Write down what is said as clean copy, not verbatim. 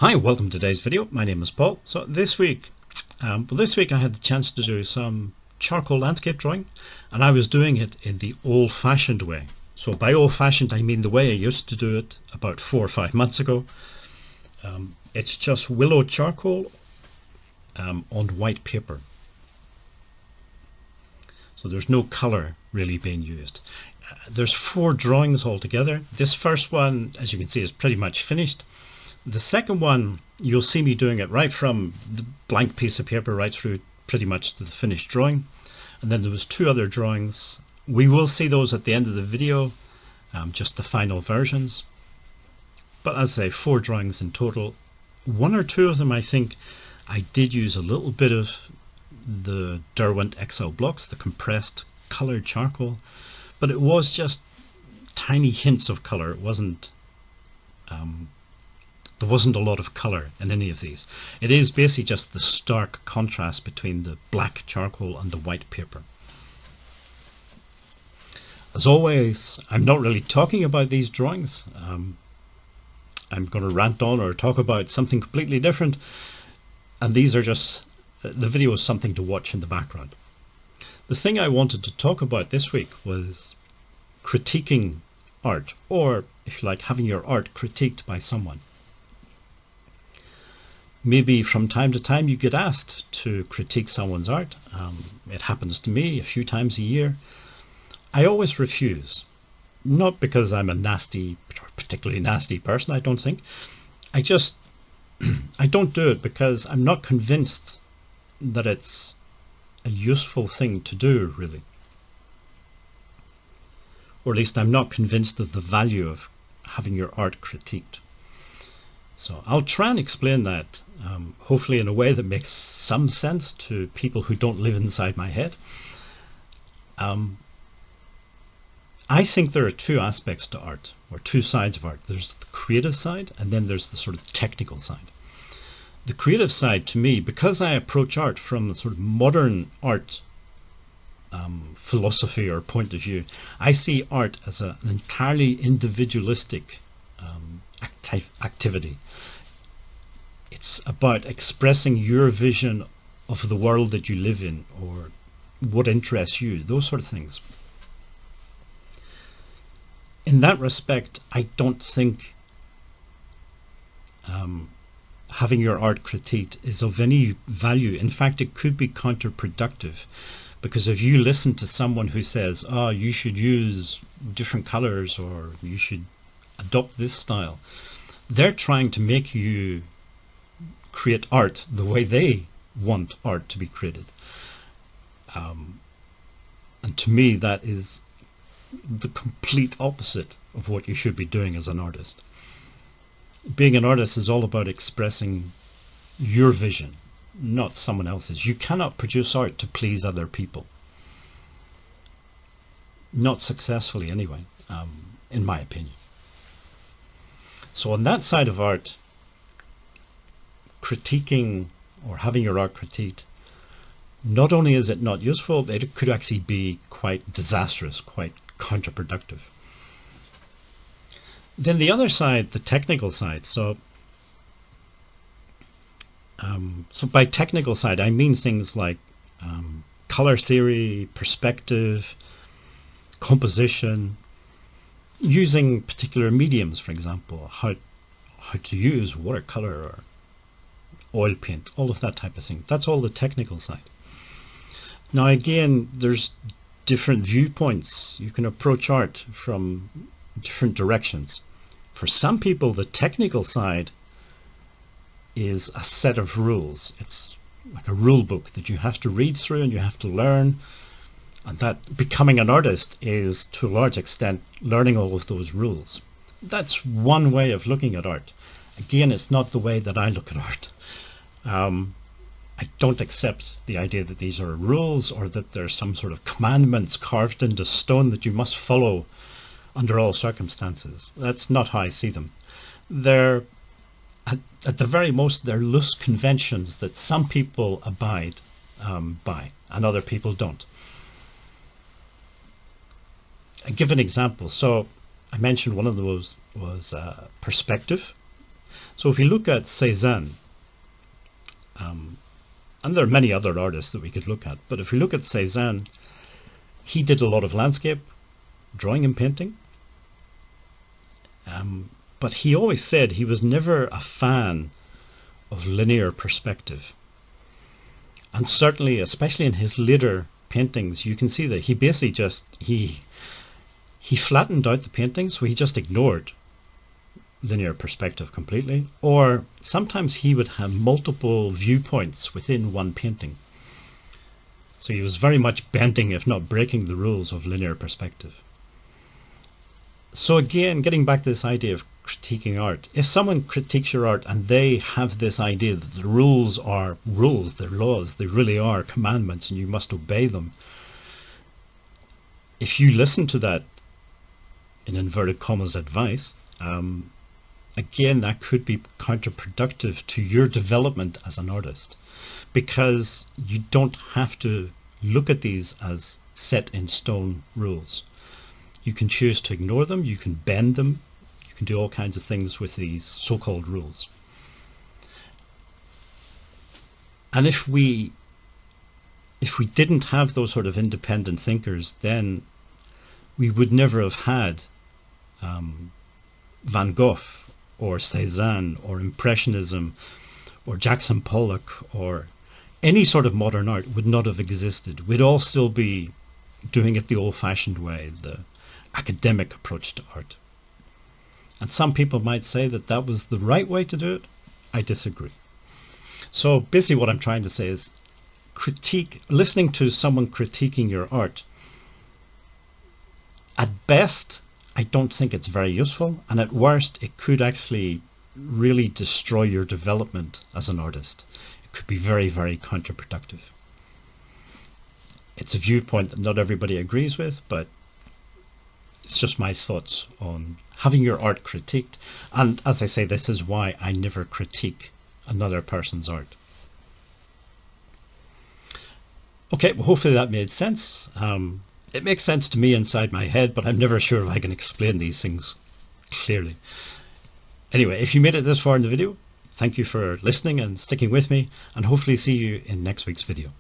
Hi, welcome to today's video. My name is Paul. So this week I had the chance to do some charcoal landscape drawing, and I was doing it in the old-fashioned way. So by old-fashioned I mean the way I used to do it about 4 or 5 months ago. It's just willow charcoal on white paper. So there's no color really being used. There's 4 drawings altogether. This first one, as you can see, is pretty much finished. The second one, you'll see me doing it right from the blank piece of paper right through pretty much to the finished drawing. And then there was 2 other drawings. We will see those at the end of the video, just the final versions. But as I say, 4 drawings in total. 1 or 2 of them, I think I did use a little bit of the Derwent XL blocks, the compressed colored charcoal, but it was just tiny hints of color. It wasn't there wasn't a lot of color in any of these. It is basically just the stark contrast between the black charcoal and the white paper. As always, I'm not really talking about these drawings. I'm going to rant on or talk about something completely different, and these are just, the video is something to watch in the background. The thing I wanted to talk about this week was critiquing art, or if you like, having your art critiqued by someone. Maybe from time to time you get asked to critique someone's art. It happens to me a few times a year. I always refuse. Not because I'm a nasty, particularly nasty person, I don't think. I don't do it because I'm not convinced that it's a useful thing to do, really. Or at least I'm not convinced of the value of having your art critiqued. So I'll try and explain that, hopefully in a way that makes some sense to people who don't live inside my head. I think there are 2 aspects to art, or 2 sides of art. There's the creative side, and then there's the sort of technical side. The creative side, to me, because I approach art from a sort of modern art philosophy or point of view, I see art as an entirely individualistic activity. It's about expressing your vision of the world that you live in, or what interests you, those sort of things. In that respect, I don't think having your art critiqued is of any value. In fact, it could be counterproductive, because if you listen to someone who says, oh, you should use different colors, or you should adopt this style, they're trying to make you create art the way they want art to be created. And to me, that is the complete opposite of what you should be doing as an artist. Being an artist is all about expressing your vision, not someone else's. You cannot produce art to please other people. Not successfully anyway, in my opinion. So on that side of art, critiquing or having your art critiqued, not only is it not useful, it could actually be quite disastrous, quite counterproductive. Then the other side, the technical side. So by technical side, I mean things like color theory, perspective, composition, using particular mediums, for example, how to use watercolor or oil paint, all of that type of thing. That's all the technical side. Now again, there's different viewpoints. You can approach art from different directions. For some people, the technical side is a set of rules. It's like a rule book that you have to read through and you have to learn. And that becoming an artist is, to a large extent, learning all of those rules. That's one way of looking at art. Again, it's not the way that I look at art. I don't accept the idea that these are rules, or that there's some sort of commandments carved into stone that you must follow under all circumstances. That's not how I see them. They're, at the very most, they're loose conventions that some people abide by and other people don't. I give an example. So I mentioned one of those was perspective. So if you look at Cézanne, and there are many other artists that we could look at, but if we look at Cézanne, he did a lot of landscape drawing and painting. But he always said he was never a fan of linear perspective. And certainly, especially in his later paintings, you can see that he basically just, he flattened out the paintings, so he just ignored linear perspective completely. Or sometimes he would have multiple viewpoints within one painting. So he was very much bending, if not breaking, the rules of linear perspective. So again, getting back to this idea of critiquing art, if someone critiques your art and they have this idea that the rules are rules, they're laws, they really are commandments and you must obey them, if you listen to that, in inverted commas, advice, again, that could be counterproductive to your development as an artist, because you don't have to look at these as set in stone rules. You can choose to ignore them, you can bend them, you can do all kinds of things with these so-called rules. And if we didn't have those sort of independent thinkers, then we would never have had Van Gogh or Cézanne or Impressionism or Jackson Pollock, or any sort of modern art would not have existed. We'd all still be doing it the old-fashioned way, the academic approach to art. And some people might say that that was the right way to do it. I disagree. So basically what I'm trying to say is, listening to someone critiquing your art, at best, I don't think it's very useful, and at worst, it could actually really destroy your development as an artist. It could be very, very counterproductive. It's a viewpoint that not everybody agrees with, but it's just my thoughts on having your art critiqued. And as I say, this is why I never critique another person's art. Okay, well, hopefully that made sense. It makes sense to me inside my head, but I'm never sure if I can explain these things clearly. Anyway, if you made it this far in the video, thank you for listening and sticking with me, and hopefully see you in next week's video.